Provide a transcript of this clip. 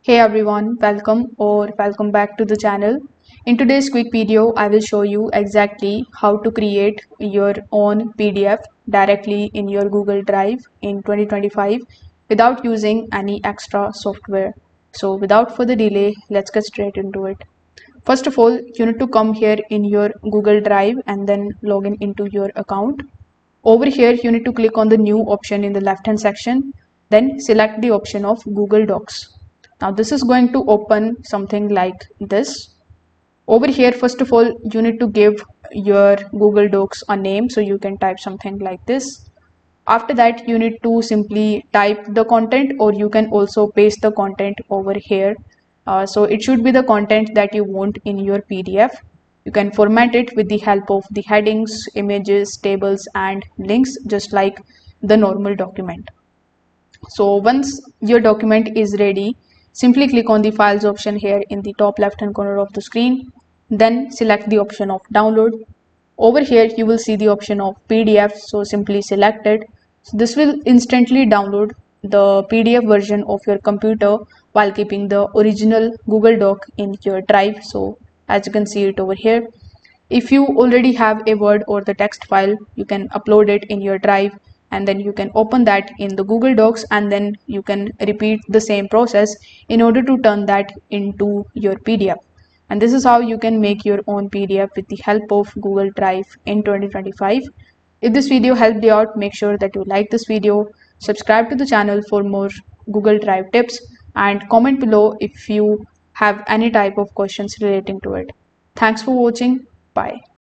Hey everyone, welcome back to the channel. In today's quick video, I will show you exactly how to create your own PDF directly in your Google Drive in 2025 without using any extra software. So without further delay, let's get straight into it. First of all, you need to come here in your Google Drive and then log in into your account. Over here, you need to click on the new option in the left hand section, then select the option of Google Docs. Now this is going to open something like this. Over here, first of all, you need to give your Google Docs a name, so you can type something like this. After that, you need to simply type the content, or you can also paste the content over here. So it should be the content that you want in your PDF. You can format it with the help of the headings, images, tables, and links, just like the normal document. So once your document is ready, simply click on the files option here in the top left hand corner of the screen. Then select the option of download. Over here you will see the option of PDF, so simply select it. So this will instantly download the PDF version of your computer while keeping the original Google Doc in your drive. So as you can see it over here, if you already have a Word or the text file, you can upload it in your drive, and then you can open that in the Google Docs, and then you can repeat the same process in order to turn that into your PDF. And this is how you can make your own PDF with the help of Google Drive in 2025. If this video helped you out, make sure that you like this video, subscribe to the channel for more Google Drive tips, and comment below if you have any type of questions relating to it. Thanks for watching. Bye.